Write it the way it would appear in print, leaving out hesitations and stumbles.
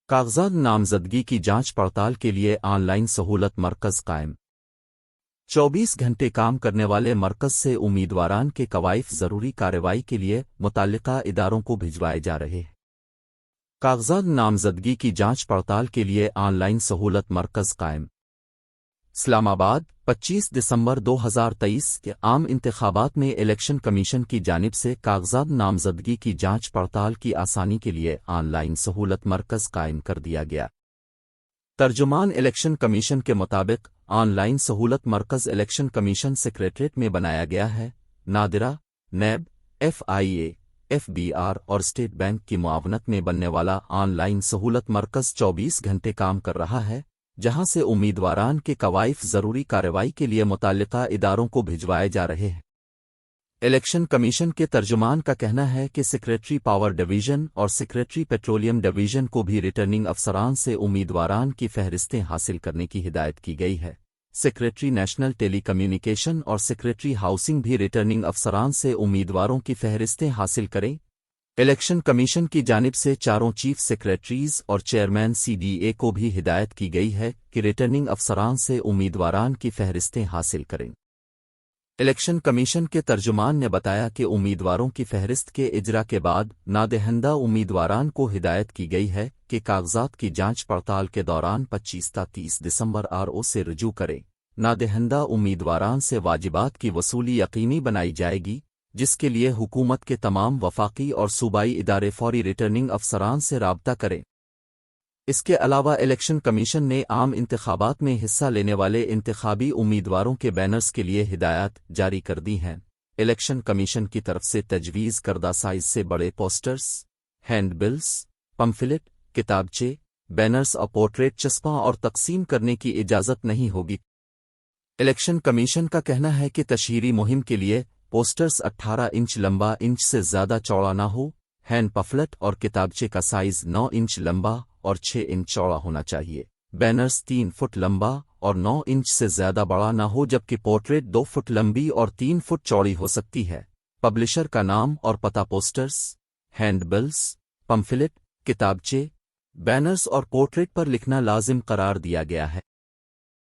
कागजात नामजदगी की जांच पड़ताल के लिए ऑनलाइन सहूलत मरकज कायम। 24 घंटे काम करने वाले मरकज से उम्मीदवारान के कवाइफ ज़रूरी कार्रवाई के लिए मुताल्लिका इदारों को भिजवाए जा रहे हैं। कागजात नामजदगी की जांच पड़ताल के लिए ऑनलाइन सहूलत मरकज कायम। इस्लामाबाद 25 दिसंबर 2023 के आम इंतखाबात में इलेक्शन कमीशन की जानिब से कागजात नामजदगी की जांच पड़ताल की आसानी के लिए ऑनलाइन सहूलत मरकज कायम कर दिया गया। तर्जुमान इलेक्शन कमीशन के मुताबिक ऑनलाइन सहूलत मरकज इलेक्शन कमीशन सेक्रेटरीट में बनाया गया है। नादिरा, नैब, FIA, FBR और स्टेट बैंक की मुआवनत में बनने वाला ऑनलाइन सहूलत मरकज 24 घंटे काम कर रहा है, जहां से उम्मीदवारान के कवाइफ ज़रूरी कार्रवाई के लिए मुताल्लिका इदारों को भिजवाए जा रहे हैं। इलेक्शन कमीशन के तर्जुमान का कहना है कि सेक्रेटरी पावर डिवीजन और सेक्रेटरी पेट्रोलियम डिवीजन को भी रिटर्निंग अफसरान से उम्मीदवारान की फहरिस्तें हासिल करने की हिदायत की गई है। सेक्रेटरी नेशनल टेलीकम्युनिकेशन और सेक्रेटरी हाउसिंग भी रिटर्निंग अफसरान से उम्मीदवारों की फहरिस्तें हासिल करें। इलेक्शन कमीशन की जानिब से चारों चीफ सेक्रेटरीज और चेयरमैन CDA को भी हिदायत की गई है कि रिटर्निंग अफसरान से उम्मीदवारान की फहरिस्तें हासिल करें। इलेक्शन कमीशन के तर्जुमान ने बताया कि उम्मीदवारों की फहरिस्त के इजरा के बाद नादहिंदा उम्मीदवारान को हिदायत की गई है कि कागजात की जांच पड़ताल के दौरान 25 ta 30 दिसंबर RO से रुजू करें। नादहिंदा उम्मीदवारान से वाजिबात की वसूली यकीनी बनाई जाएगी, जिसके लिए हुकूमत के तमाम वफाकी और सूबाई इदारे फौरी रिटर्निंग अफसरान से राब्ता करें। इसके अलावा इलेक्शन कमीशन ने आम इंतखाबात में हिस्सा लेने वाले इंतखाबी उम्मीदवारों के बैनर्स के लिए हिदायत जारी कर दी हैं। इलेक्शन कमीशन की तरफ से तजवीज़ करदा साइज से बड़े पोस्टर्स, हैंडबिल्स, पम्फलेट, किताबचे, बैनर्स और पोर्ट्रेट चस्पा और तकसीम करने की इजाज़त नहीं होगी। इलेक्शन कमीशन का कहना है कि तशहीरी मुहिम के लिए पोस्टर्स 18 इंच लंबा इंच से ज़्यादा चौड़ा ना हो। हैंड पफलेट और किताबचे का साइज 9 इंच लंबा और 6 इंच चौड़ा होना चाहिए। बैनर्स 3 फुट लंबा और 9 इंच से ज़्यादा बड़ा ना हो, जबकि पोर्ट्रेट 2 फुट लंबी और 3 फुट चौड़ी हो सकती है। पब्लिशर का नाम और पता पोस्टर्स, हैंडबिल्स, पम्फलेट, किताबचे, बैनर्स और पोर्ट्रेट पर लिखना लाजिम करार दिया गया है।